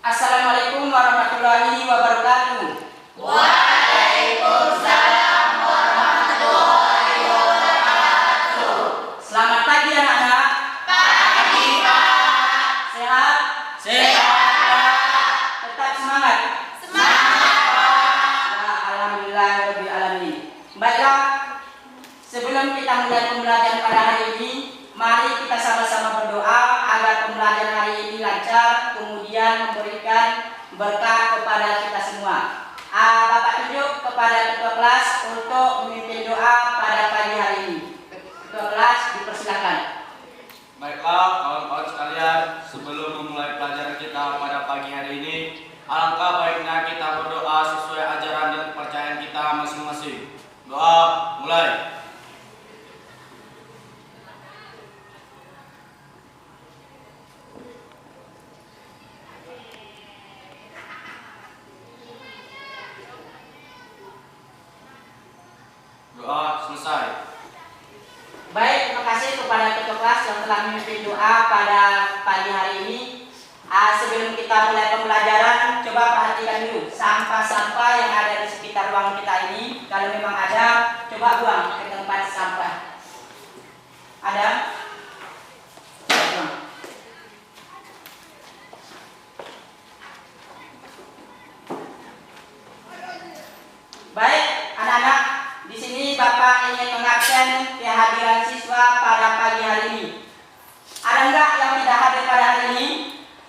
Assalamualaikum warahmatullahi wabarakatuh. Waalaikumsalam warahmatullahi wabarakatuh. Selamat pagi anak-anak. Pagi Pak. Sehat? Sehat Pak. Tetap semangat. Semangat Pak. Nah, alhamdulillah rabbil alamin. Baiklah, sebelum kita mulai pembelajaran pada hari ini, mari kita sama-sama berdoa agar pembelajaran hari ini lancar, kemudian memberikan berkah kepada kita semua. Bapak tunjuk kepada ketua kelas untuk memimpin doa pada pagi hari ini. Ketua kelas dipersilakan. Baiklah kawan-kawan sekalian, sebelum memulai pelajaran kita pada pagi hari ini, alangkah baiknya kita berdoa sesuai ajaran dan kepercayaan kita masing-masing. Doa mulai. Doa selesai. Baik, terima kasih kepada ketua kelas yang telah memimpin doa pada pagi hari ini. Sebelum kita mulai pembelajaran, coba perhatikan dulu sampah-sampah yang ada di sekitar ruangan kita ini. Kalau memang ada, coba buang ke tempat sampah. Ada? Buang. Baik, anak-anak, di sini Bapak ingin mengabsen kehadiran siswa pada pagi hari ini. Ada enggak yang tidak hadir pada hari ini?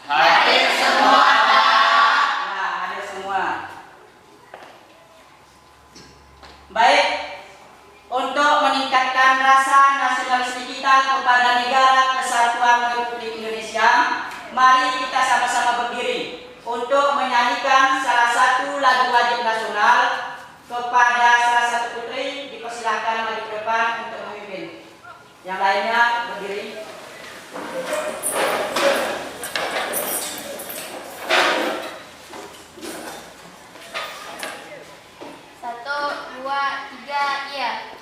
Hadir semua Pak. Nah, hadir semua. Baik, untuk meningkatkan rasa nasionalisme kita kepada negara kesatuan Republik Indonesia, mari kita sama-sama berdiri untuk menyanyikan salah satu lagu wajib nasional. Kepada salah satu putri dipersilakan maju ke depan untuk memimpin. Yang lainnya berdiri. Satu, dua, tiga, iya.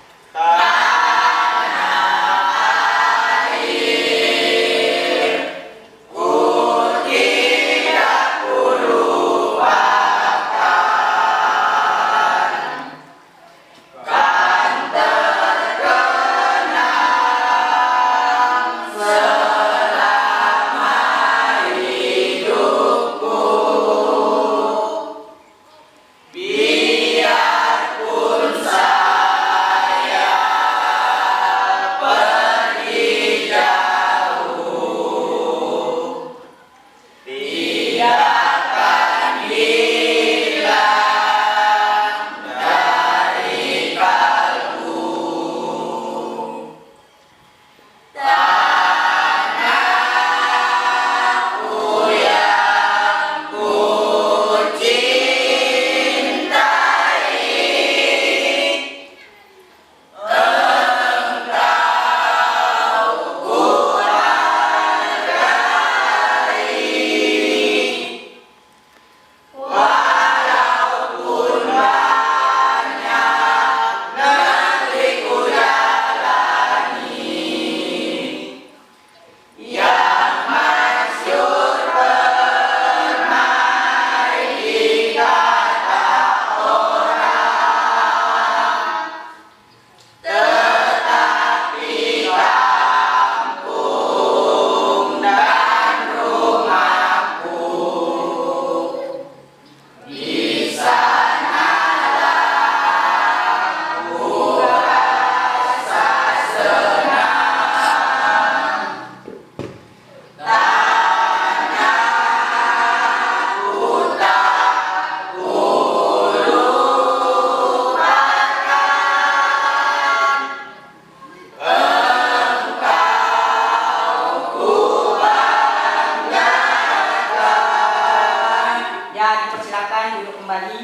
Dipersilakan duduk kembali.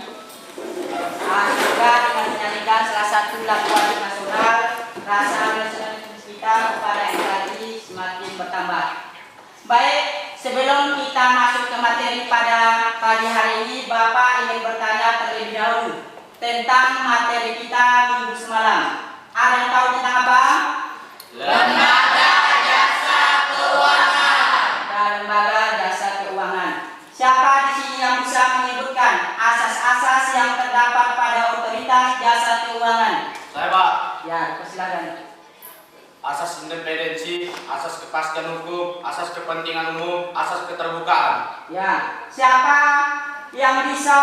Juga dengan menyanyikan salah satu lagu wajib nasional, rasa nasionalisme kita kepada NKRI semakin bertambah. Baik, sebelum kita masuk ke materi pada pagi hari ini, Bapak ingin bertanya terlebih dahulu tentang materi kita minggu semalam. Ada yang tahu tentang apa? Lembaga Jasa Keuangan. Dan lembaga jasa keuangan. Siapa di kepastian hukum, asas kepentingan umum, asas keterbukaan. Ya, siapa yang bisa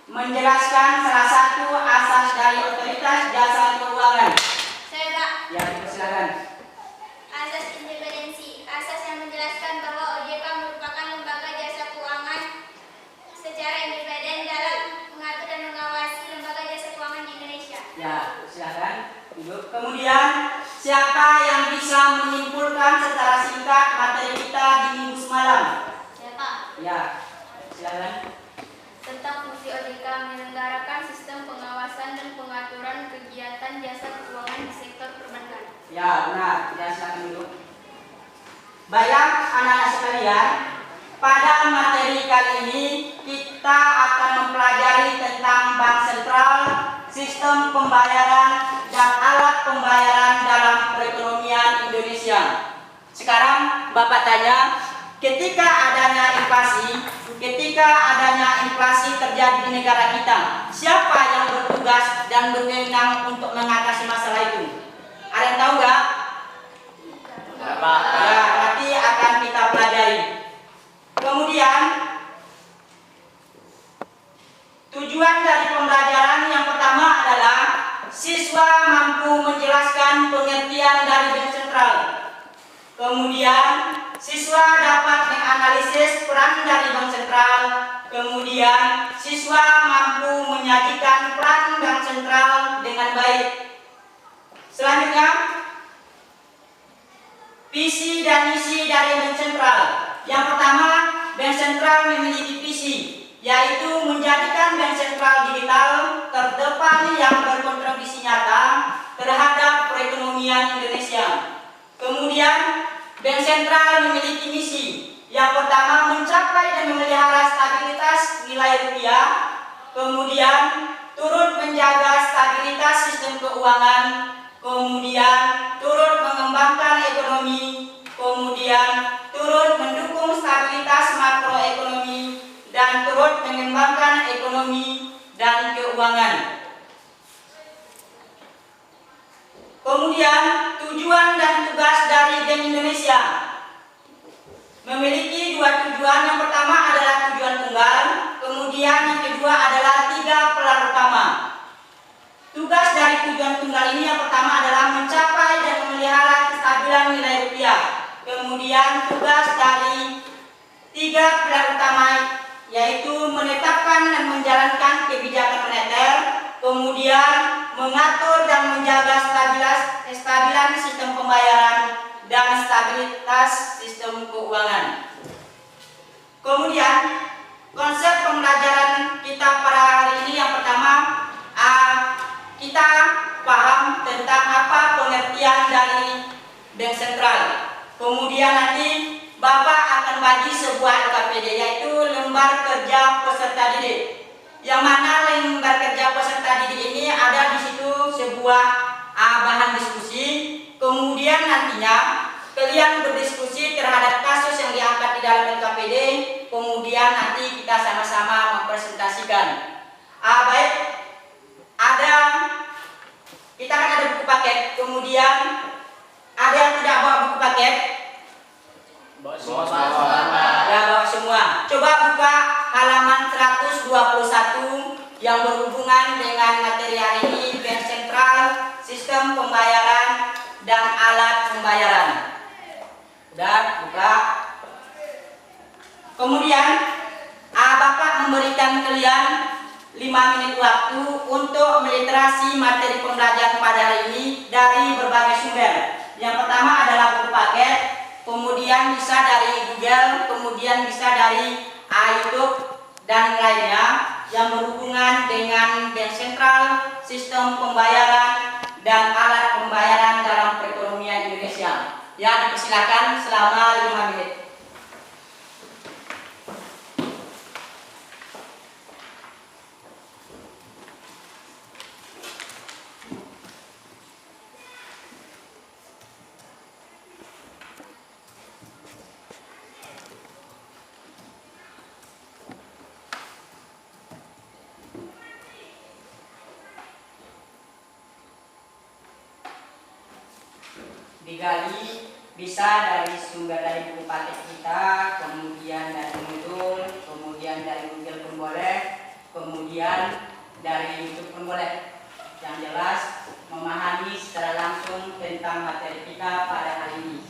menjelaskan salah satu asas dari otoritas jasa keuangan? Saya, Pak. Ya, silakan. Asas independensi. Asas yang menjelaskan bahwa OJK merupakan lembaga jasa keuangan secara independen dalam mengatur dan mengawasi lembaga jasa keuangan di Indonesia. Ya, silakan. Duduk. Kemudian, siapa yang bisa menyimpulkan secara singkat materi kita di minggu semalam? Saya, Pak. Ya, silakan. Tentang fungsi OJK menyelenggarakan sistem pengawasan dan pengaturan kegiatan jasa keuangan di sektor perbankan. Ya, benar. Ya, silakan duduk. Baik, anak-anak sekalian, pada materi kali ini kita akan mempelajari tentang bank sentral, sistem pembayaran, dan alat pembayaran dalam perekonomian Indonesia. Sekarang Bapak tanya, ketika adanya inflasi terjadi di negara kita, siapa yang bertugas dan berwenang untuk mengatasi masalah itu? Ada yang tahu nggak? Ya, nanti akan kita pelajari. Kemudian, tujuan dari pembelajaran yang pertama adalah siswa mampu menjelaskan pengertian dari bank sentral. Kemudian, siswa dapat menganalisis peran dari bank sentral. Kemudian, siswa mampu menyajikan peran bank sentral dengan baik. Selanjutnya, visi dan misi dari bank sentral. Yang pertama, bank sentral memiliki visi, yaitu menjadikan bank sentral digital terdepan yang berkontribusi nyata terhadap perekonomian Indonesia. Kemudian, bank sentral memiliki misi. Yang pertama, mencapai dan memelihara stabilitas nilai rupiah. Kemudian, turut menjaga stabilitas sistem keuangan. Kemudian, turut mengembangkan ekonomi. Kemudian, turut mendukung stabilitas makroekonomi dan turut mengembangkan ekonomi dan keuangan. Kemudian, tujuan dan tugas dari Bank Indonesia memiliki dua tujuan. Yang pertama adalah tujuan tunggal, kemudian yang kedua adalah 3 pilar utama. Tugas dari tujuan tunggal ini yang pertama adalah mencapai dan memelihara kestabilan nilai rupiah. Kemudian tugas dari 3 pilar utama yaitu menetapkan dan menjalankan kebijakan moneter, kemudian mengatur dan menjaga kestabilan sistem pembayaran dan stabilitas sistem keuangan. Kemudian konsep pembelajaran kita pada hari ini yang pertama, kita paham tentang apa pengertian dari bank sentral. Kemudian nanti Bapak akan bagi sebuah LKPD, yaitu lembar kerja peserta didik. Yang mana lembar kerja peserta didik ini ada di situ sebuah bahan diskusi. Kemudian nantinya kalian berdiskusi terhadap kasus yang diangkat di dalam LKPD. Kemudian nanti kita sama-sama mempresentasikan. Baik, kita kan ada buku paket. Kemudian ada yang tidak bawa buku paket? Bawa Ya, bawa semua. Coba buka halaman 121 yang berhubungan dengan materi hari ini, bank sentral, sistem pembayaran, dan alat pembayaran. Udah, buka. Kemudian, Bapak memberikan kalian 5 menit waktu untuk meliterasi materi pembelajaran pada hari ini dari berbagai sumber. Yang pertama adalah buku paket, kemudian bisa dari Google, kemudian bisa dari YouTube dan lainnya yang berhubungan dengan bank sentral, sistem pembayaran, dan alat pembayaran dalam perekonomian Indonesia. Ya, dipersilakan selama 5 menit. Bisa dari sumber dari buku paket kita, kemudian dari modul, kemudian dari Google pun boleh, kemudian dari YouTube pun boleh. Yang jelas memahami secara langsung tentang materi kita pada hari ini.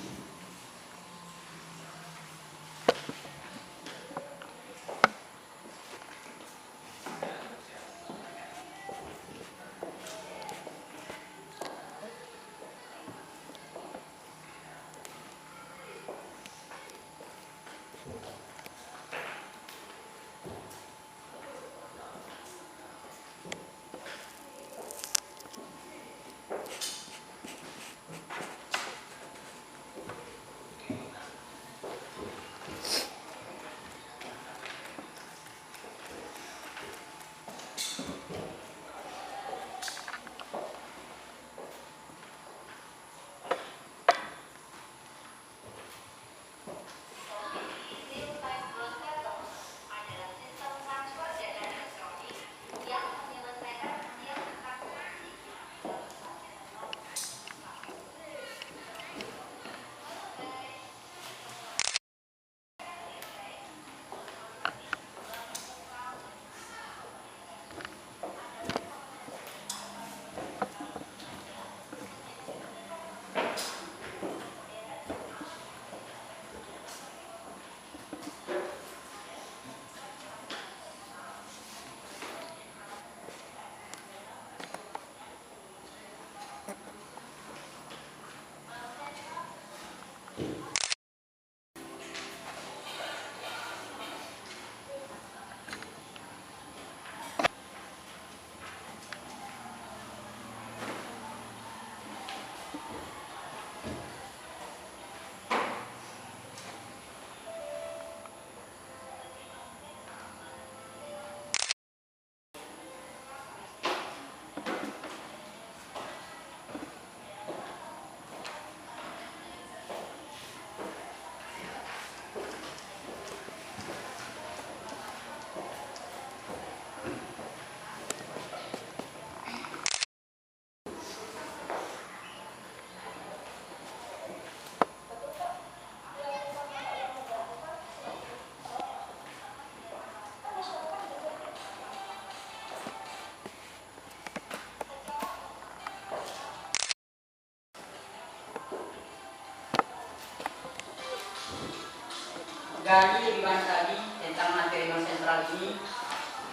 Gali lebih banyak lagi tentang materi non sentral ini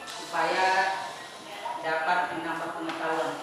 supaya dapat menambah pengetahuan.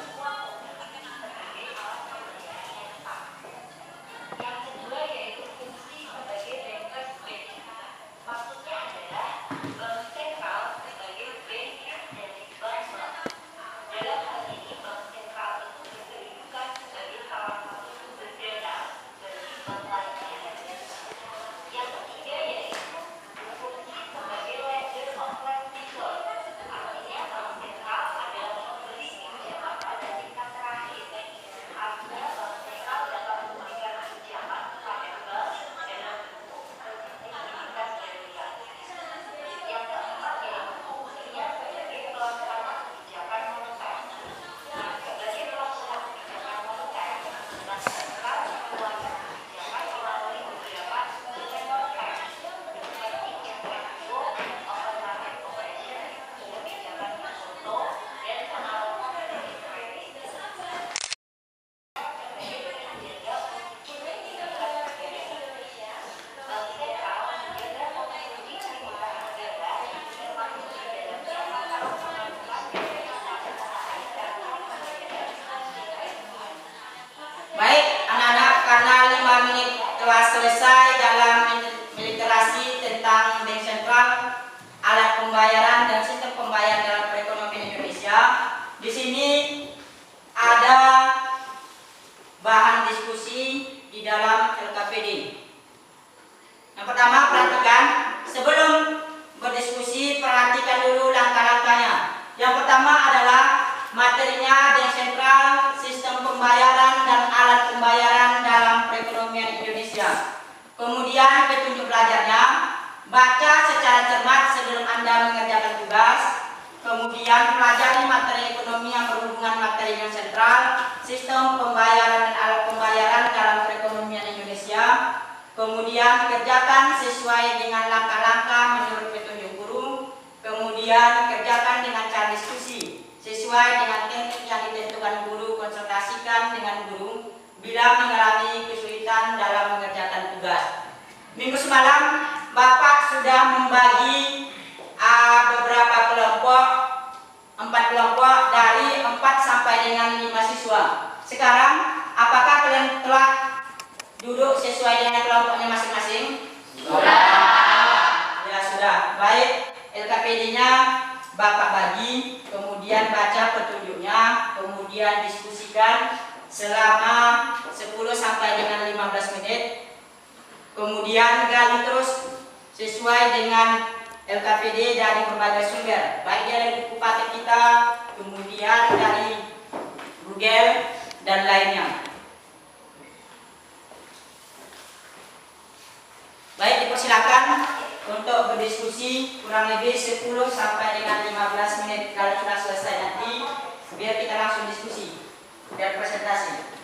Baik anak-anak, karena 5 menit telah selesai dalam literasi tentang bank sentral, alat pembayaran dan sistem pembayaran dalam perekonomian Indonesia. Di sini ada bahan diskusi di dalam LKPD. Yang pertama, perhatikan sebelum berdiskusi, perhatikan dulu langkah-langkahnya. Yang pertama adalah materinya bank sentral, sistem pembayaran dan alat pembayaran dalam perekonomian Indonesia. Kemudian petunjuk belajarnya, baca secara cermat sebelum Anda mengerjakan tugas. Kemudian pelajari materi ekonomi yang berhubungan materi bank sentral, sistem pembayaran dan alat pembayaran dalam perekonomian Indonesia. manusia. Kemudian kerjakan sesuai dengan langkah-langkah menurut petunjuk guru. Kemudian kerjakan dengan cara diskusi sesuai dengan teknik yang ditentukan guru. Konsultasikan dengan guru bila mengalami kesulitan dalam mengerjakan tugas. Minggu semalam Bapak sudah membagi beberapa kelompok, 4 kelompok dari 4 sampai dengan 5 siswa. Sekarang apakah kalian telah duduk sesuai dengan kelompoknya masing-masing? Ya sudah. Baik, LKPD-nya Bapak bagi, kemudian baca petunjuknya, kemudian diskusikan selama 10 sampai dengan 15 menit. Kemudian gali terus sesuai dengan LKPD dari berbagai sumber, baik dari buku paket kita, kemudian dari Google dan lainnya. Baik, dipersilakan untuk berdiskusi kurang lebih 10 sampai dengan 15 menit. Kalau sudah selesai nanti biar kita langsung diskusi dan presentasi.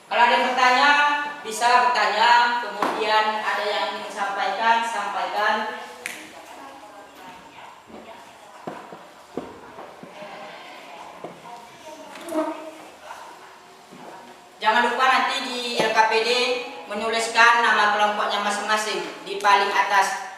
Kalau ada yang bertanya, bisa bertanya. Kemudian ada yang ingin sampaikan, sampaikan. Jangan lupa nanti di LKPD menuliskan nama kelompoknya masing-masing di paling atas.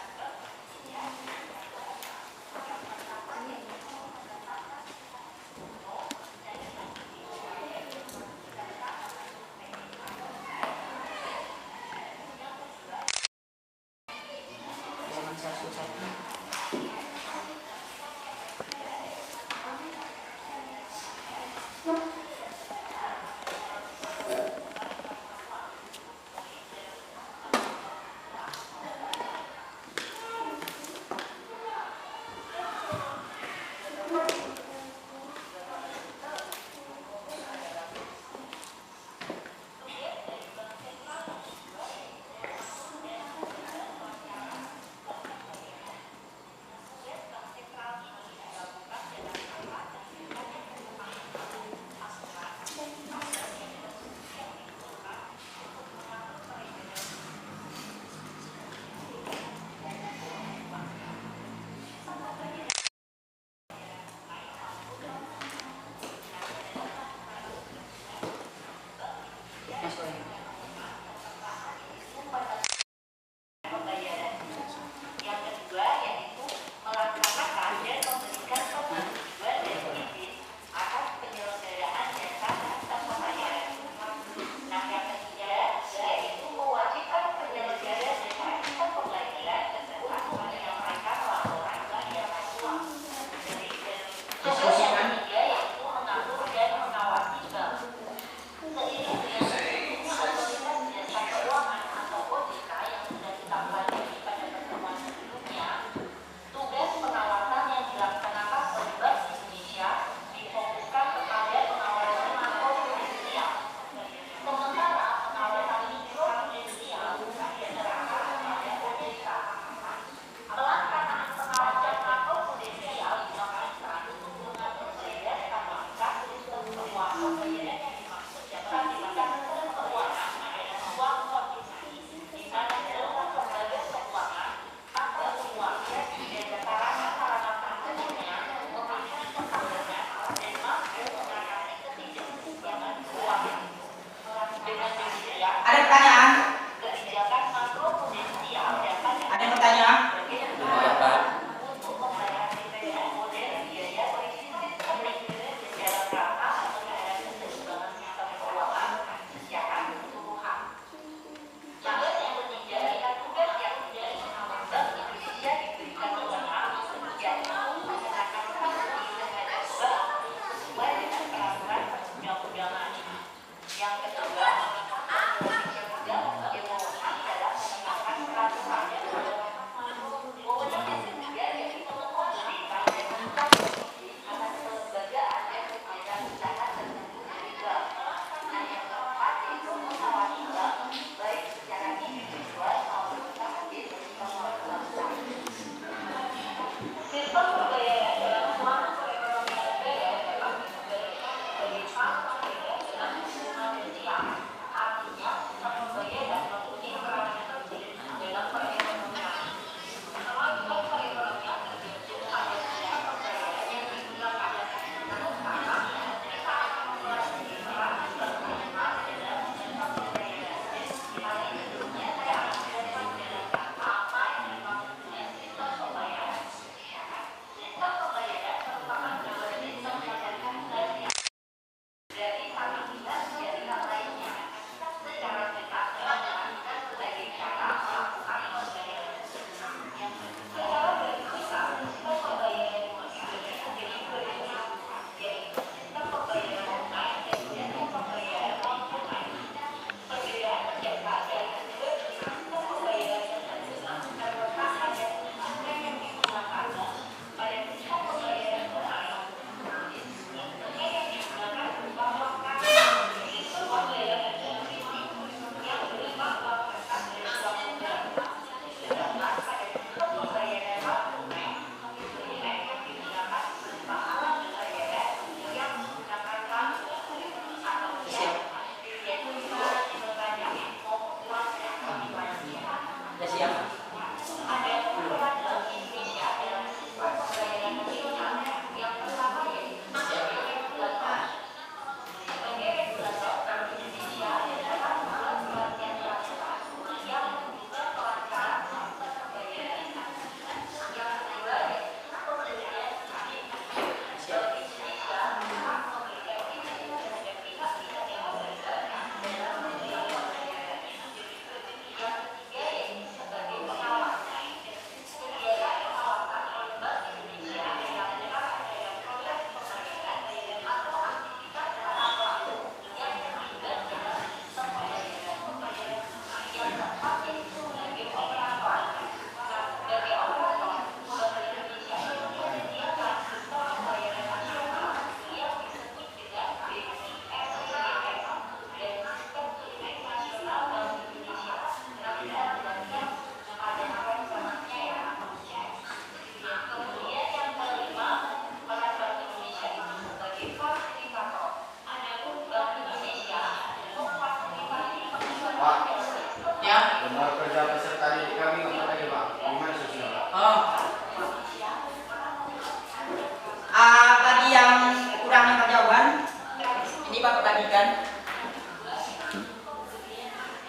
kan?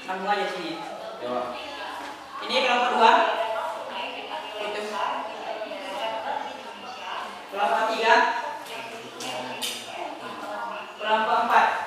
Sambung aja sini. Coba. Ini kelompok 2. Hitung. Kelompok 3. Kelompok 4.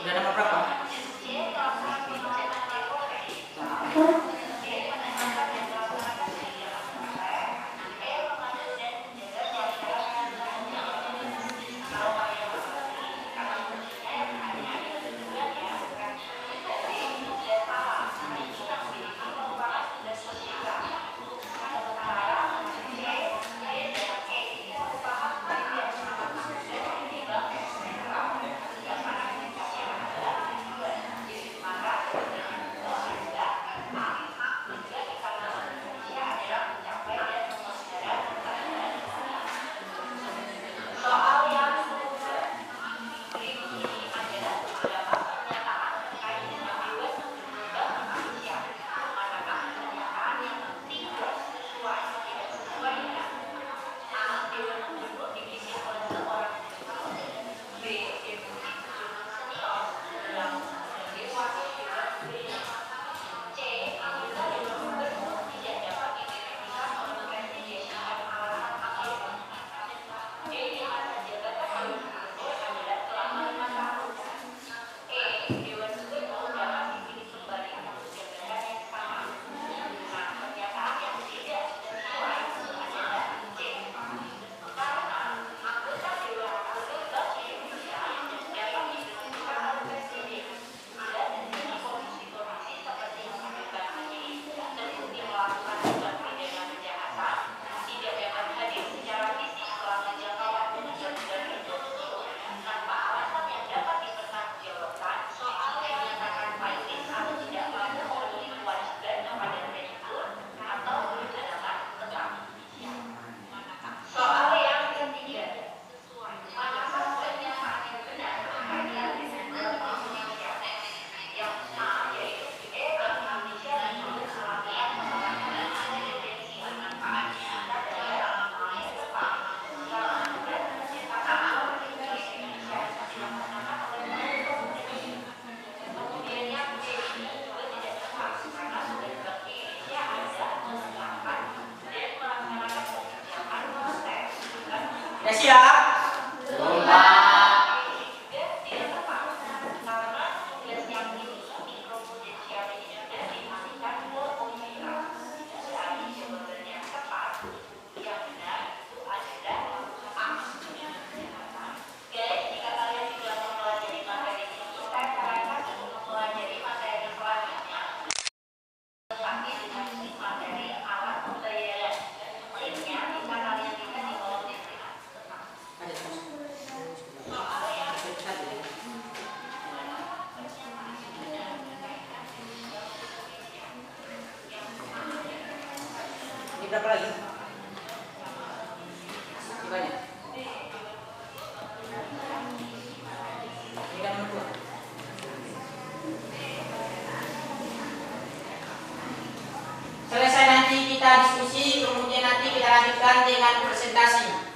Udah nomor berapa? Ya siap? Sumpah. berapa lagi? Banyak. 32. Selesai nanti kita diskusi, kemudian nanti kita lanjutkan dengan presentasi.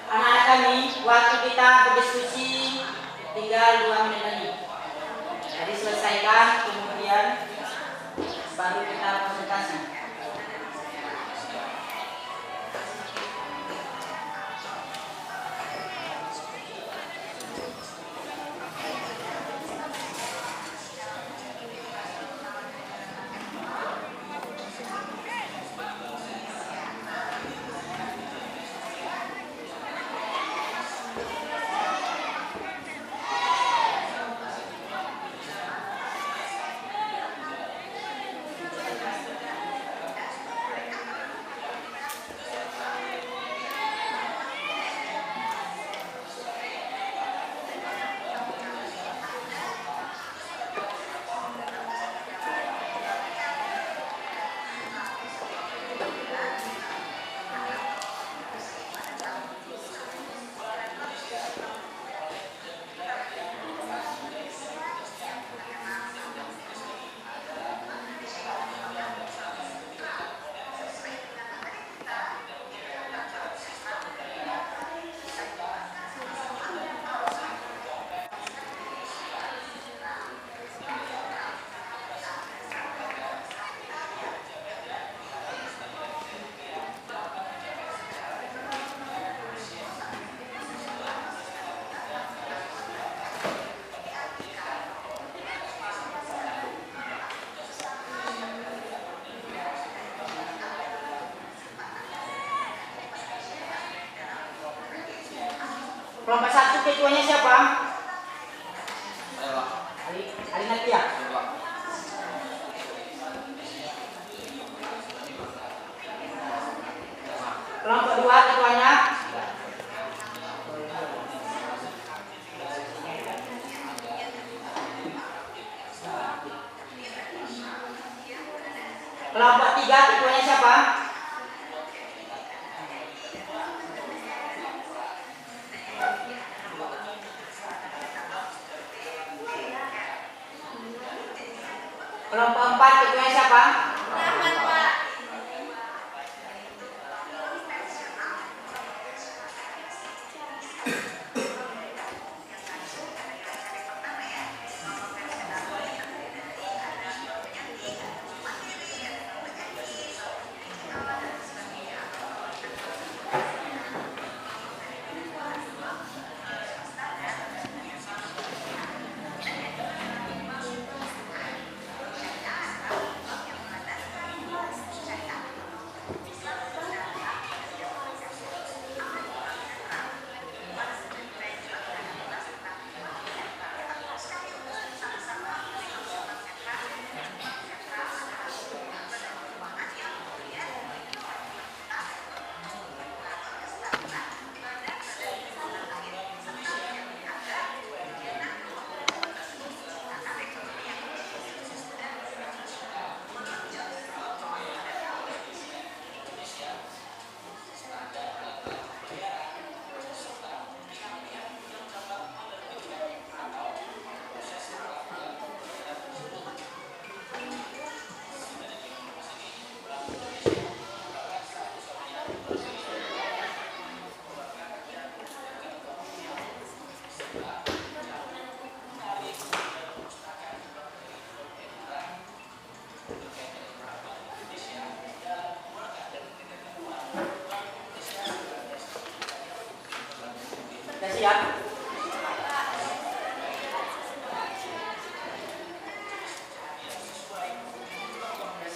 Anak-anak kami, waktu kita berdiskusi tinggal 2 menit lagi. Jadi selesaikan, kemudian baru kita presentasi. Kelompok 1 ketuanya siapa? Saya Pak. Ali Natia. Saya Pak. Kelompok 2 ketuanya? Kelompok 3 ketuanya siapa? Kelompok 4 ketuanya siapa? Rahmat, Pak.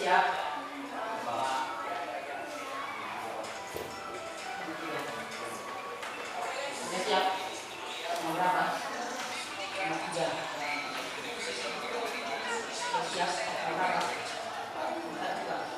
siap. Sudah siap. Nomor berapa? Nomor 3. Sudah siap. Nomor berapa? Nomor 3.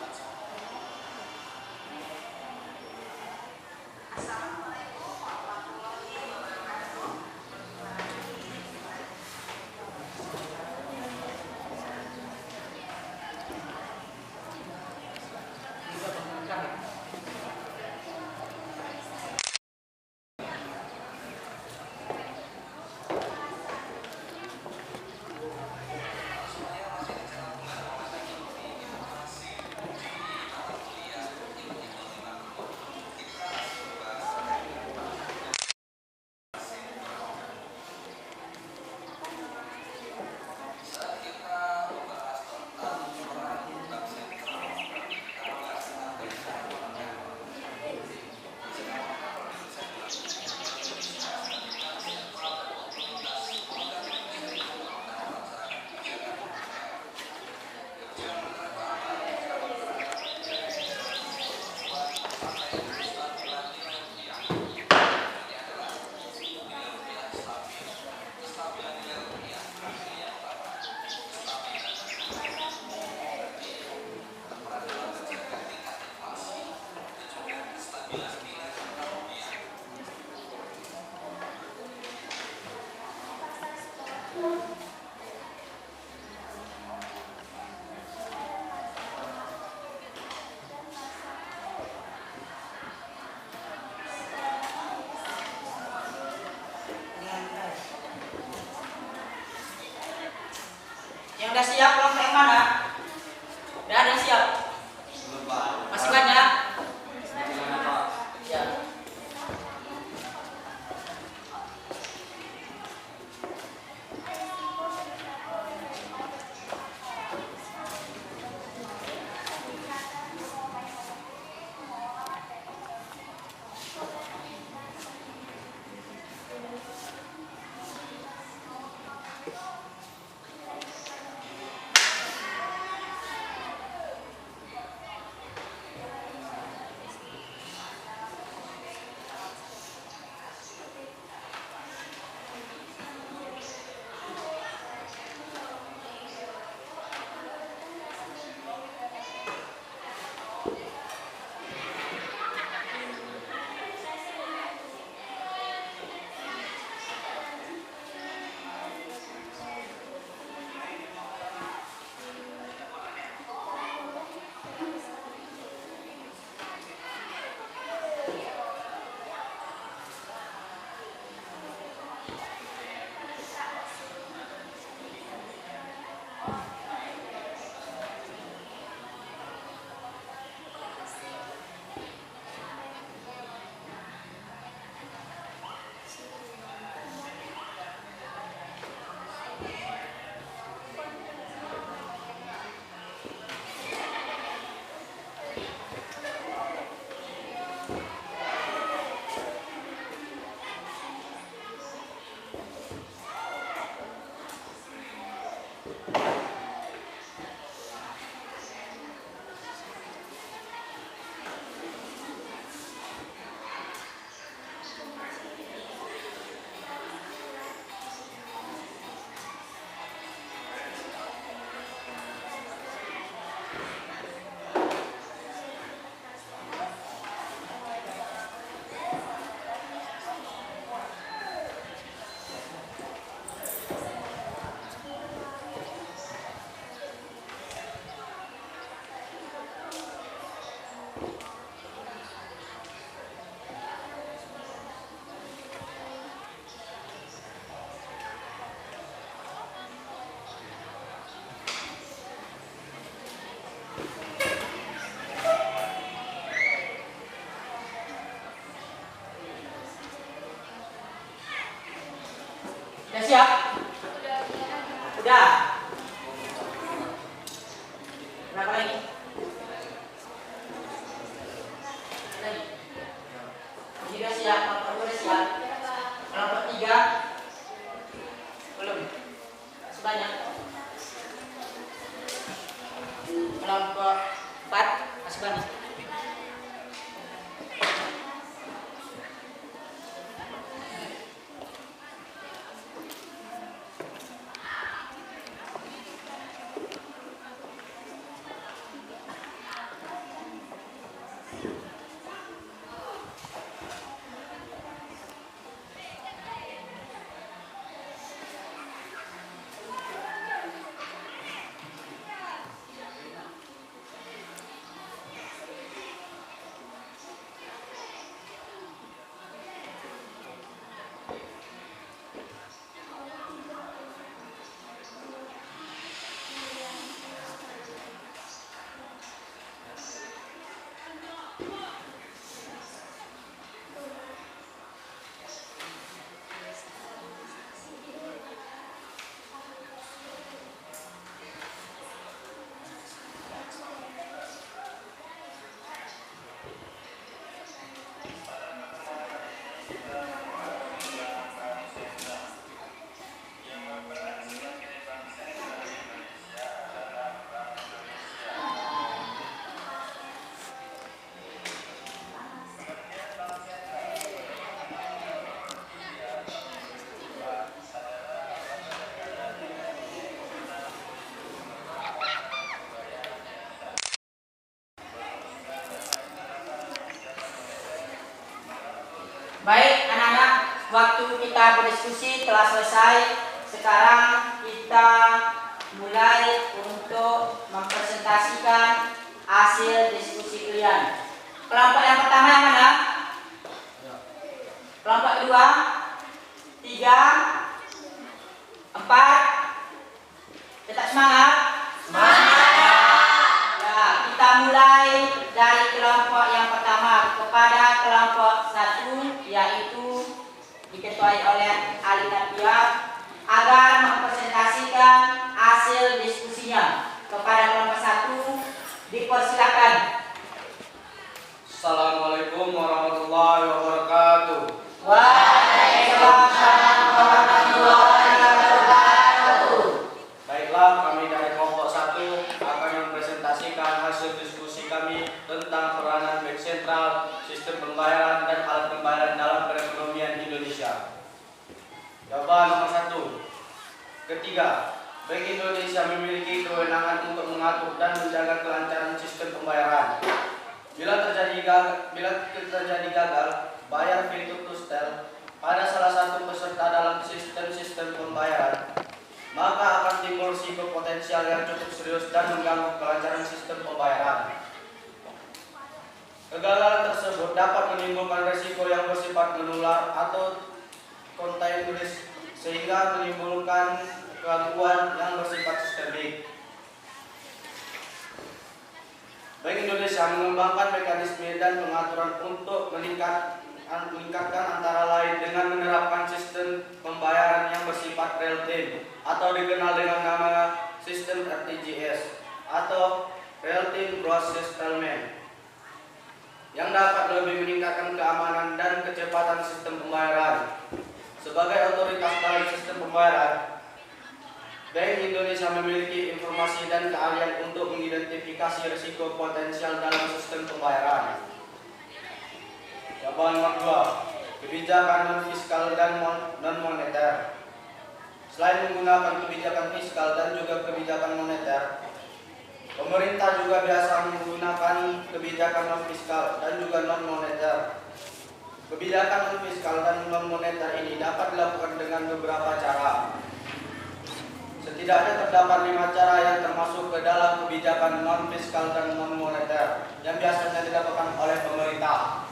Yang udah siap kelompok yang mana? Udah ada yang siap? Masih banyak? Ya. Udah siap? Udah. Berapa lagi? Lagi. Tiga siap, kelompok dua udah siap. Kelompok 3 belum. Sebanyak. kelompok 4 Asbani. Baik anak-anak, waktu kita berdiskusi telah selesai. Sekarang kita mulai untuk mempresentasikan hasil diskusi kalian. Kelompok yang pertama yang mana? Kelompok kedua, 3, 4. Tetap semangat. Ya, kita mulai dari kelompok yang pertama kepada kelompok 1, yaitu diketuai oleh Alina Pia agar mempresentasikan hasil diskusinya. Kepada kelompok 1 dipersilakan. Assalamualaikum warahmatullahi wabarakatuh. Waalaikumsalam warahmatullahi wabarakatuh. Baiklah, kami dari kelompok 1 akan mempresentasikan hasil diskusi kami tentang peranan bank sentral, sistem pembayaran dan alat pembayaran dalam perekonomian Indonesia. Jawaban nomor 1. Ketiga, Bank Indonesia memiliki kewenangan untuk mengatur dan menjaga kelancaran sistem pembayaran. Bila terjadi gagal bayar pintu tustel pada salah satu peserta dalam sistem pembayaran, maka akan timbul risiko potensial yang cukup serius dan mengganggu kelancaran sistem pembayaran. Kegagalan tersebut dapat menimbulkan risiko yang bersifat menular atau kontinuis sehingga menimbulkan gangguan yang bersifat sistemik. Bank Indonesia mengembangkan mekanisme dan pengaturan untuk meningkatkan antara lain dengan menerapkan sistem pembayaran yang bersifat real time atau dikenal dengan nama sistem RTGS atau Real Time Gross Settlement yang dapat lebih meningkatkan keamanan dan kecepatan sistem pembayaran. Sebagai otoritas dalam sistem pembayaran, Bank Indonesia memiliki informasi dan keahlian untuk mengidentifikasi risiko potensial dalam sistem pembayaran. Jawaban nomor 2. Kebijakan non-fiskal dan non-moneter. Selain menggunakan kebijakan fiskal dan juga kebijakan moneter, pemerintah juga biasa menggunakan kebijakan non-fiskal dan juga non-moneter. Kebijakan non-fiskal dan non-moneter ini dapat dilakukan dengan beberapa cara. Setidaknya terdapat 5 cara yang termasuk ke dalam kebijakan non-fiskal dan non-moneter yang biasanya dilakukan oleh pemerintah.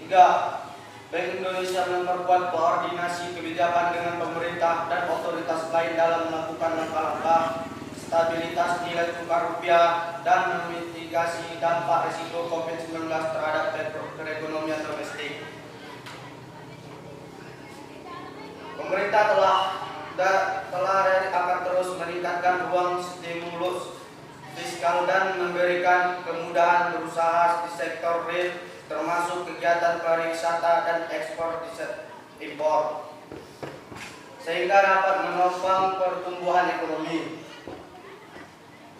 3. Bank Indonesia memperkuat koordinasi kebijakan dengan pemerintah dan otoritas lain dalam melakukan langkah-langkah stabilitas nilai tukar rupiah dan memitigasi dampak risiko COVID-19 terhadap perekonomian domestik. Pemerintah akan terus meningkatkan ruang stimulus fiskal dan memberikan kemudahan berusaha di sektor real, termasuk kegiatan pariwisata dan ekspor impor, sehingga dapat menopang pertumbuhan ekonomi.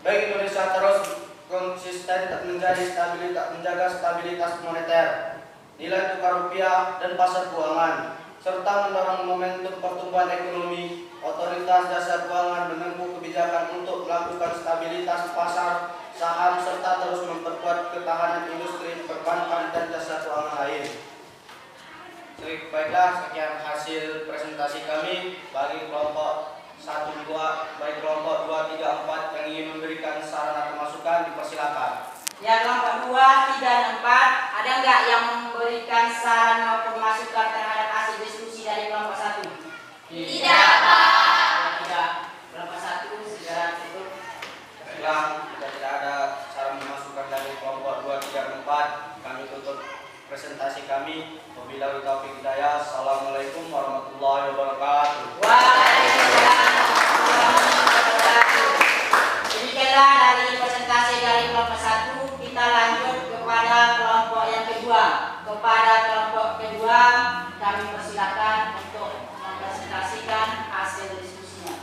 Bank Indonesia terus konsisten menjaga stabilitas moneter, nilai tukar rupiah dan pasar keuangan, serta mendorong momentum pertumbuhan ekonomi. Otoritas Jasa Keuangan menempuh kebijakan untuk melakukan stabilitas pasar saham serta terus memperkuat ketahanan industri perbankan dan jasa keuangan lain. Baiklah, sekian hasil presentasi kami. Bagi kelompok 1, 2, baik kelompok 2, 3, 4 yang ingin memberikan saran atau masukan, dipersilakan. Ya, kelompok 2, 3, dan 4, ada nggak yang memberikan saran maupun masukan terhadap hasil diskusi dari kelompok 1? Tidak, Pak. Tidak. Kelompok 1 segera tutup. Baiklah, jika tidak ada saran masukan dari kelompok 2, 3, dan 4, kami tutup presentasi kami. Wabillahi taufiq hidayah. Assalamualaikum warahmatullahi wabarakatuh. Waalaikumsalam warahmatullahi wabarakatuh. Demikianlah dari presentasi dari kelompok 1, kita lanjut kepada kelompok yang kedua. Kepada kelompok kedua, kami persilakan untuk mempresentasikan hasil diskusinya.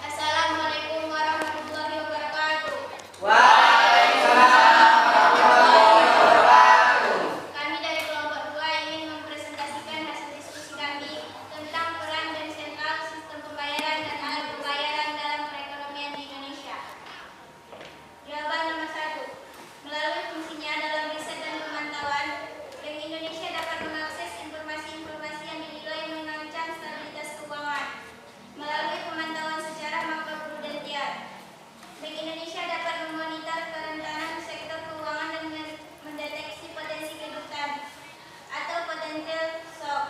Assalamualaikum warahmatullahi wabarakatuh. Waalaikumsalam warahmatullahi wabarakatuh. Kami dari kelompok 2 ingin mempresentasikan hasil diskusi kami tentang peran dan sentral sistem pembayaran dan alat pembayaran dalam perekonomian di Indonesia. Jawaban nomor 1. Melalui fungsinya dalam riset dan pemantauan, Bank Indonesia dapat mengakses informasi-informasi yang dinilai mengancam stabilitas keuangan. Melalui pemantauan secara makroprudensial, Bank Indonesia dapat memonitor kerentanan sektor keuangan dan mendeteksi potensi kejutan atau potential shock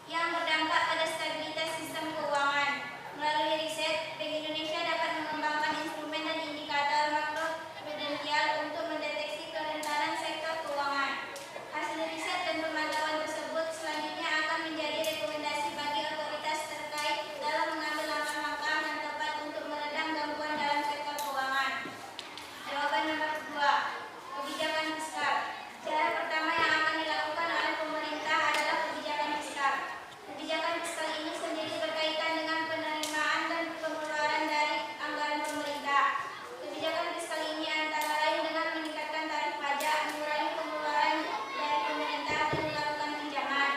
yang berdampak pada stabilitas sistem keuangan. Melalui riset, Bank Indonesia dapat mengembangkan instrumen dan indikator makroprudensial untuk mendeteksi kerentanan sektor keuangan. Hasil riset dan pemantauan tersebut selanjutnya akan menjadi rekomendasi bagi otoritas terkait dalam mengambil langkah-langkah yang tepat untuk meredam gangguan dalam sektor keuangan. Jawaban nomor 2. Kebijakan fiskal. Cara pertama yang akan dilakukan oleh pemerintah adalah kebijakan fiskal. Kebijakan fiskal ini sendiri berkaitan dengan penerimaan dan pengeluaran dari anggaran pemerintah. Kebijakan fiskal ini antara lain dengan meningkatkan tarif pajak, mengurangi pengeluaran dari pemerintah, dan melakukan pinjaman.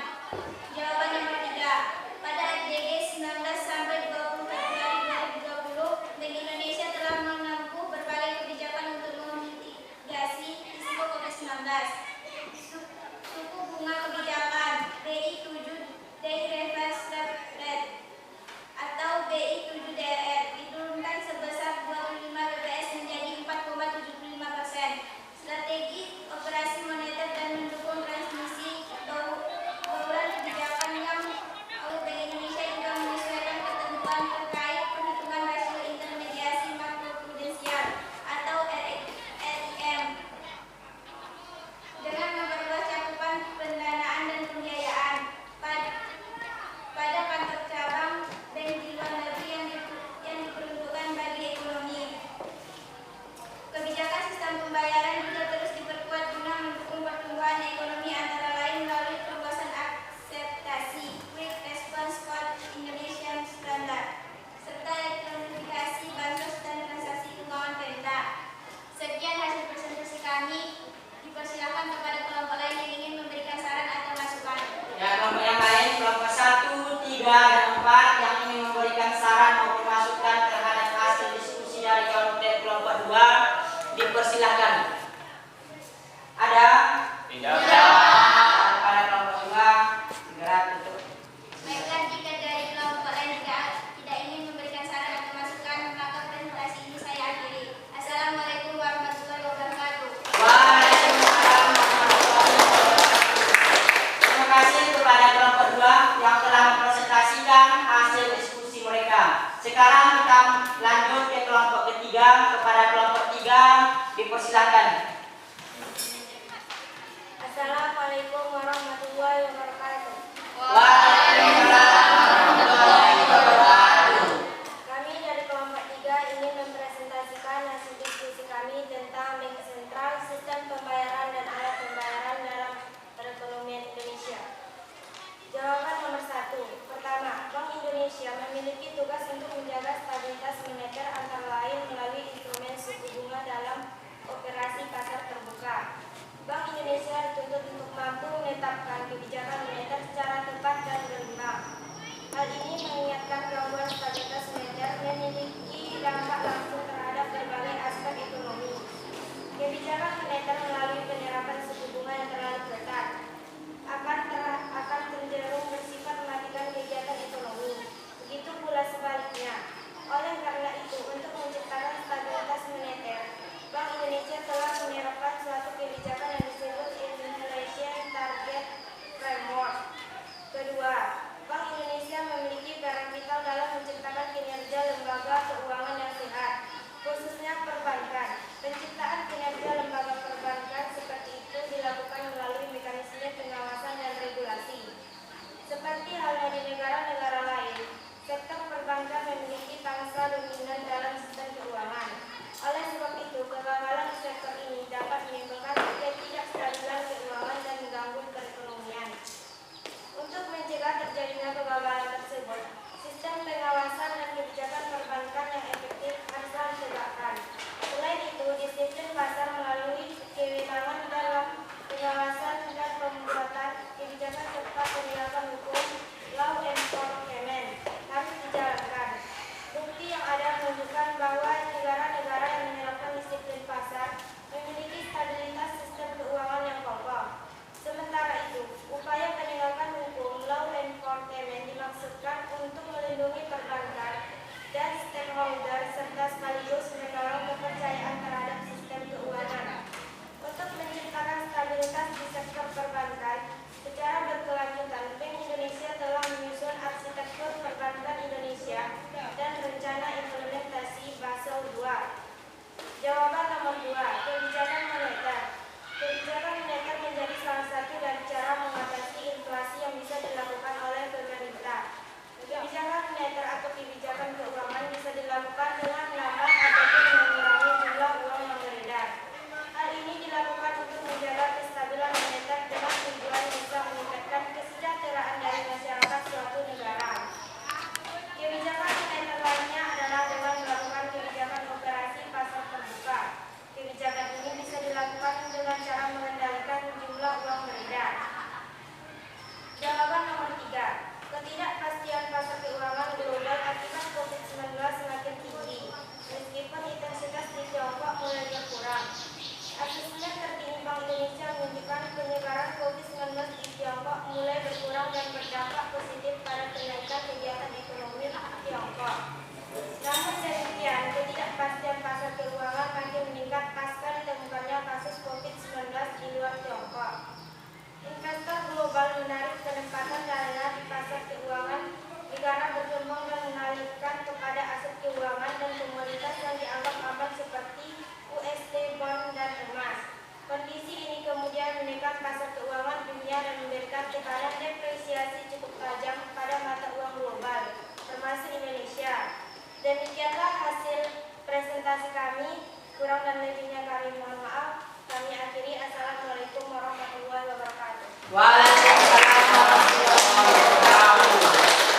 Jawaban nomor 3. Pada AJG 19 sampai 20 Februari 2020, Bank Indonesia telah menempuh berbagai kebijakan untuk memitigasi risiko COVID-19. Suku bunga kebijakan BI 7 Day Reverse Rate atau BI 7 DRR diturunkan sebesar 25 bps menjadi 4,75%. Strategi operasi moneter dan mendukung transmisi bauran kebijakan yang Bank Indonesia juga menyesuaikan ketentuan terkait perhitungan rasio intermediasi makroprudensial atau RIM dengan memperluas cakupan pendanaan dan pembiayaan pada kantor cabang bank di luar negeri yang diperuntukkan bagi ekonomi. Kebijakan sistem pembayaran juga terus diperkuat guna mendukung pertumbuhan ekonomi antara lain melalui perluasan akseptasi Quick Response Code Indonesian Standard serta elektronifikasi bansos dan transaksi keuangan pemda. Sekian hasil presentasi kami. Dipersilakan kepada kelompok lain yang ingin memberikan saran atau masukan. Ya, kelompok yang lain, kelompok 1, 3, dan 4 yang ingin memberikan saran maupun masukan terhadap hasil diskusi dari kelompok 2, dipersilakan. Ada? Tidak. Pada kelompok 2, segera tutup. Baiklah, jika dari kelompok lain tidak ingin memberikan saran atau masukan, maka presentasi ini saya akhiri. Assalamualaikum warahmatullahi wabarakatuh. Waalaikumsalam warahmatullahi wabarakatuh. Terima kasih kepada kelompok 2 yang telah mempresentasikan hasil diskusi mereka. Sekarang kita lanjut ke kelompok ketiga. Kepada kelompok 3, dipersilakan. Assalamualaikum warahmatullahi wabarakatuh. Waalaikumsalam warahmatullahi wabarakatuh. Kami dari kelompok 3 ingin mempresentasikan hasil diskusi kami tentang bank sentral, sistem pembayaran dan alat pembayaran dalam perekonomian Indonesia. Jawaban nomor 1. Pertama, Bank Indonesia memiliki tugas untuk menjaga stabilitas menunjukkan bahwa negara-negara yang menerapkan disiplin pasar memiliki stabilitas sistem keuangan yang kokoh. Sementara itu, upaya penegakan hukum law enforcement dimaksudkan untuk melindungi perbankan dan stakeholder serta sekaligus mendorong kepercayaan terhadap sistem keuangan. Untuk menciptakan stabilitas di sektor perbankan secara berkelanjutan, Bank Indonesia telah menyusun arsitektur perbankan Indonesia dan rencana implementasi Basel II. Jawaban nomor 2, kebijakan moneter. Kebijakan moneter menjadi salah satu dari cara mengatasi inflasi yang bisa dilakukan oleh pemerintah. Kebijakan moneter atau kebijakan keuangan bisa dilakukan dengan menambah ataupun mengurangi jumlah uang yang beredar. Hal ini dilakukan untuk menjaga kestabilan moneter dengan tujuan bisa meningkatkan kesejahteraan dari masyarakat suatu negara. Kebijakan moneter lainnya adalah dengan melakukan kebijakan operasi pasar terbuka. Kebijakan ini bisa dilakukan dengan cara mengendalikan jumlah uang beredar. Jawaban nomor 3. Ketidakpastian pasar keuangan global akibat COVID-19 semakin tinggi, meskipun intensitas di Tiongkok mulai berkurang. Asesmen terkini Bank Indonesia menunjukkan penyebaran COVID-19 di Tiongkok mulai berkurang dan berdampak positif pada kenaikan kegiatan ekonomi Tiongkok. Namun demikian, ketidakpastian pasar keuangan makin meningkat pasca ditemukannya kasus COVID-19 di luar Tiongkok. Investor global menarik penempatan dana di pasar keuangan negara berkembang dan mengalihkan kepada aset keuangan dan komoditas yang dianggap aman seperti USD, bond, dan emas. Kondisi ini kemudian menekan pasar keuangan dunia dan memberikan tekanan depresiasi cukup tajam pada mata uang global, termasuk Indonesia. Demikianlah hasil presentasi kami. Kurang dan lebihnya kami mohon maaf. Kami akhiri. Assalamualaikum warahmatullahi wabarakatuh. Waalaikumsalam warahmatullahi wabarakatuh.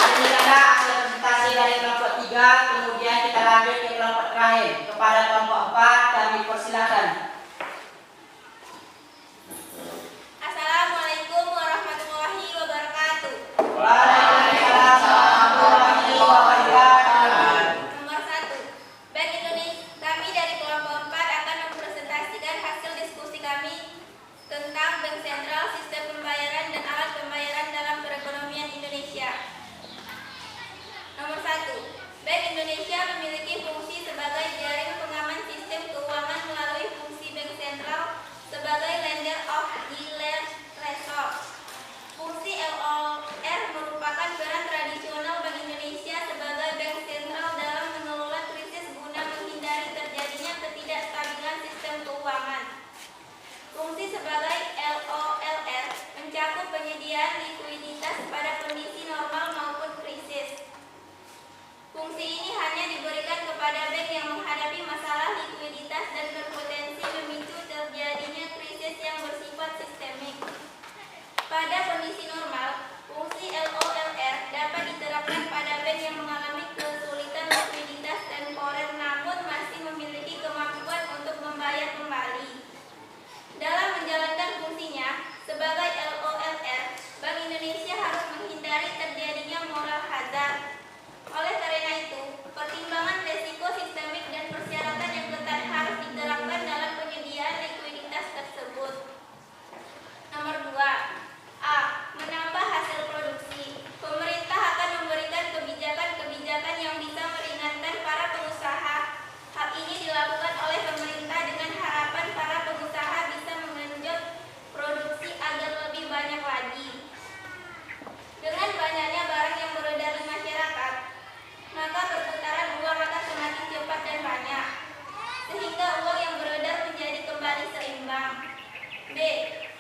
Demikianlah hasil presentasi dari kelompok 3. Kemudian kita lanjut ke kelompok terakhir. Kepada kelompok 4 kami persilakan. Assalamualaikum warahmatullahi wabarakatuh. Waalaikumsalam warahmatullahi wabarakatuh. Nomor 1. Bank Indonesia. Kami dari kelompok 4 akan mempresentasikan hasil diskusi kami tentang Bank Sentral, sistem pembayaran dan alat pembayaran dalam perekonomian Indonesia. Nomor 1. Bank Indonesia memiliki fungsi sebagai jaring pengaman sistem keuangan melalui fungsi Bank Sentral sebagai lender of the lessor. Fungsi LOR merupakan peran tradisional Bank Indonesia sebagai bank sentral dalam mengelola krisis guna menghindari terjadinya ketidakstabilan sistem keuangan. Fungsi sebagai LOLR mencakup penyediaan likuiditas pada kondisi normal maupun krisis. Fungsi ini hanya diberikan kepada bank yang menghadapi masalah likuiditas dan berpotensi memicu terjadinya krisis yang bersifat sistemik. Pada kondisi normal, fungsi LOLR dapat diterapkan pada bank yang mengalami kesulitan likuiditas temporer namun masih memiliki kemampuan untuk membayar kembali. Dalam menjalankan fungsinya sebagai LOLR, Bank Indonesia harus menghindari terjadinya moral hazard. Oleh karena itu, pertimbangan risiko sistemik dan persyaratan yang ketat harus diterapkan dalam penyediaan likuiditas tersebut. Nomor 2. A. Menambah hasil produksi. Pemerintah akan memberikan kebijakan-kebijakan yang bisa meringankan para pengusaha. Hal ini dilakukan oleh pemerintah dengan harapan para pengusaha bisa mengenjot produksi agar lebih banyak lagi. Dengan banyaknya barang yang beredar di masyarakat, maka perputaran uang akan semakin cepat dan banyak, sehingga uang yang beredar menjadi kembali seimbang. B.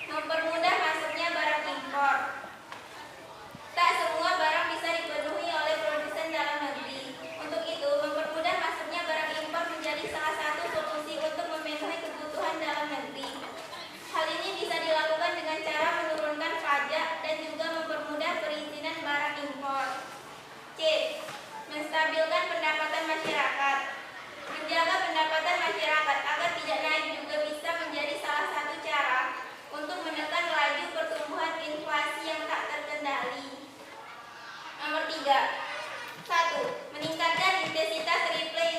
Mempermudah masuknya barang impor. Tak semua barang bisa dipenuhi oleh produsen dalam negeri. Untuk itu, mempermudah masuknya barang impor menjadi salah satu solusi untuk memenuhi kebutuhan dalam negeri. Hal ini bisa dilakukan dengan cara menurunkan pajak dan juga mempermudah perizinan barang impor. C. Menstabilkan pendapatan masyarakat. Menjaga pendapatan masyarakat agar tidak naik juga bisa menjadi salah satu cara untuk menekan laju pertumbuhan inflasi yang tak terkendali. Nomor 3. 1. Meningkatkan intensitas replay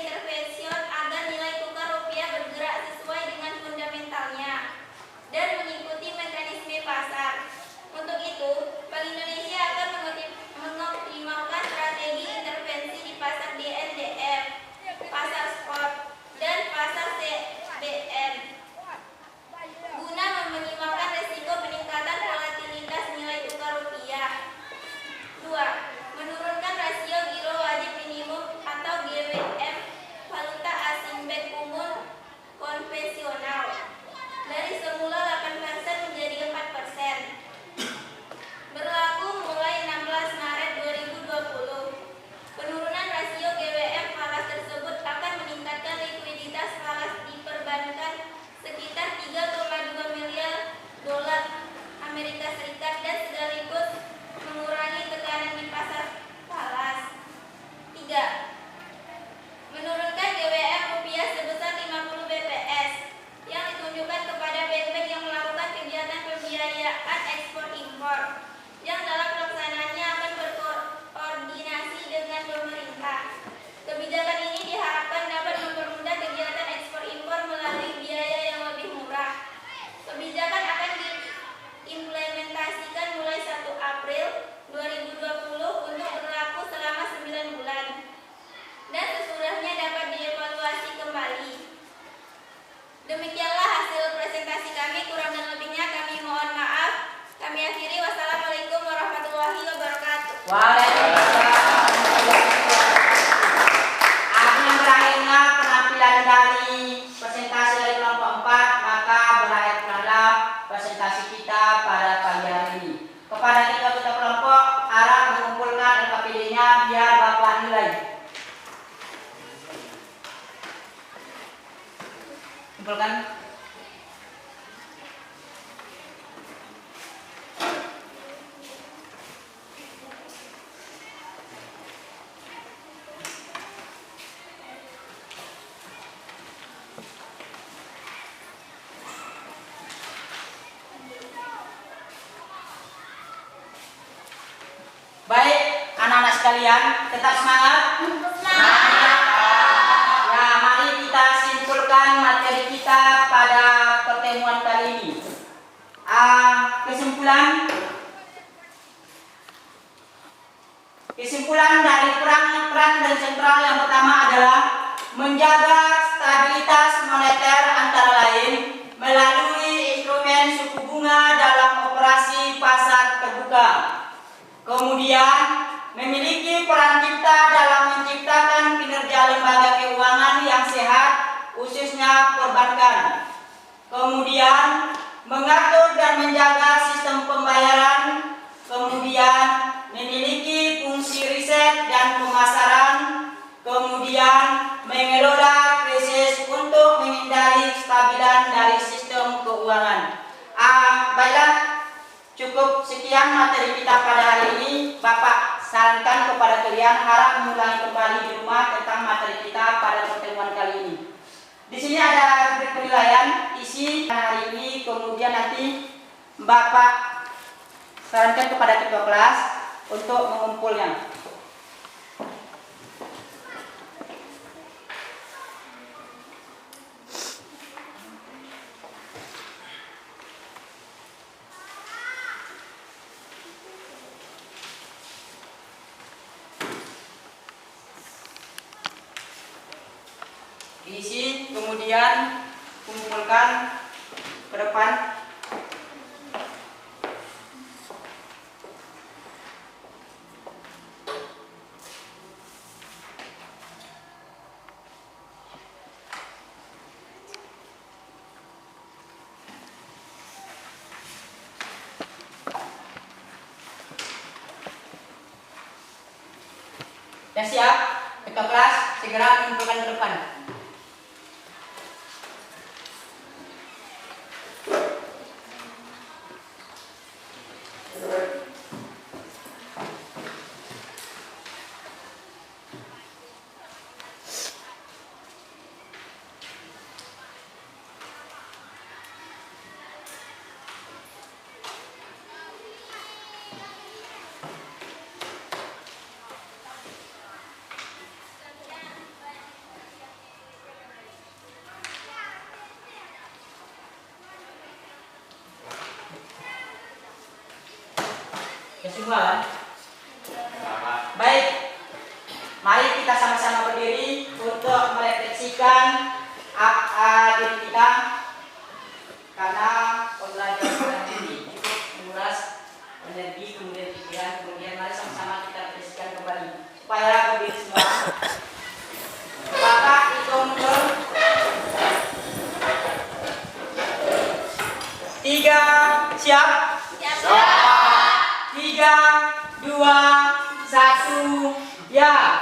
Kumpulkan. Baik, anak-anak sekalian, tetap semangat. Ya, mari kita simpulkan materi kita pada pertemuan kali ini. Kesimpulan dari peran dan sentral yang pertama adalah menjaga stabilitas moneter antara lain melalui instrumen suku bunga dalam operasi pasar terbuka. Kemudian memiliki peran cipta dalam menciptakan kinerja lembaga keuangan yang sehat, khususnya perbankan. Kemudian mengatur dan menjaga sistem pembayaran. Kemudian memiliki fungsi riset dan pemasaran. Kemudian mengelola krisis untuk menghindari kestabilan dari sistem keuangan. Baiklah, cukup sekian materi kita pada hari ini. Bapak sarankan kepada kalian harap mengulangi kembali di rumah tentang materi kita pada pertemuan kali ini. Di sini ada rubrik penilaian isi hari ini, kemudian nanti Bapak sarankan kepada ketua kelas untuk mengumpulnya. Diisi, kemudian kumpulkan ke depan. Ya siap, ketua kelas segera mengumpulkan ke depan. Kesimpulan. Baik, mari kita sama-sama berdiri untuk merefleksikan diri kita, karena pembelajaran ini cukup menguras energi, kemudian pikiran, kemudian mari sama-sama kita refleksikan kembali supaya berdiri semua. Bapak hitung mundur. 3, siap? Siap. 3, 2, 1, ya.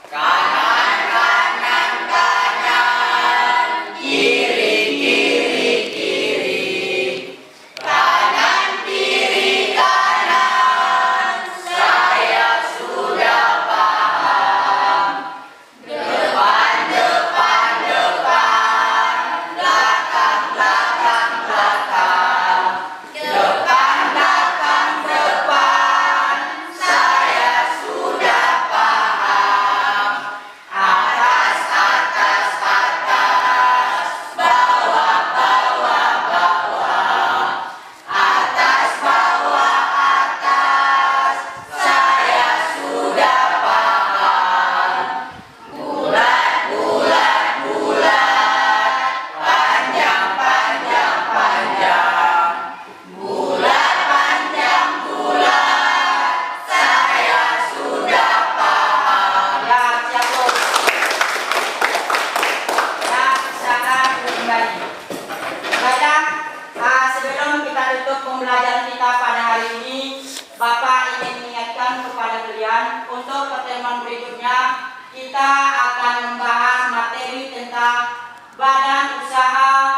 Kanan, kanan, kanan, kiri, kiri, kiri, kanan, kiri, kanan, saya sudah paham. Depan, depan, depan, belakang, belakang, belakang, depan, belakang, depan, saya sudah paham. Atas, atas, atas, bawah, bawah, bawah, atas, bawah, atas, saya sudah paham. Bulat, bulat, bulat, panjang, panjang, panjang, bulat, panjang, bulat, saya sudah paham. Ya, siap, Bos. Ya, silakan kembali. Baiklah, sebelum kita tutup pembelajaran kita pada hari ini, Bapak ingin mengingatkan kepada kalian untuk pertemuan berikutnya kita akan membahas materi tentang badan usaha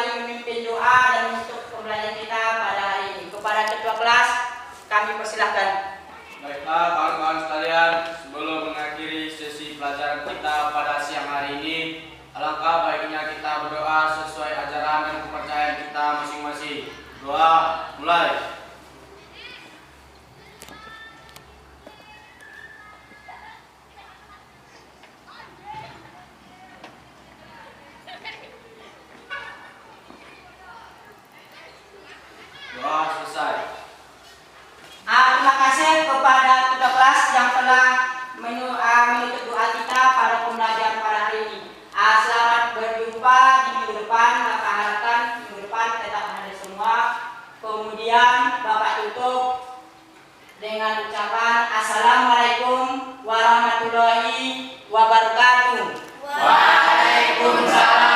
kembali memimpin doa dan menutup pembelajaran kita pada hari ini. Kepada ketua kelas, kami persilahkan. Baiklah kawan-kawan sekalian, sebelum mengakhiri sesi pelajaran kita pada siang hari ini, alangkah baiknya kita berdoa sesuai ajaran dan kepercayaan kita masing-masing. Doa mulai. Doa selesai. Terima kasih kepada ketua kelas yang telah menutup doa kita pada pembelajaran pada hari ini. Selamat berjumpa di minggu depan. Bapak harapkan minggu depan tetap hadir semua. Kemudian Bapak tutup dengan ucapan Assalamualaikum warahmatullahi wabarakatuh. Waalaikumsalam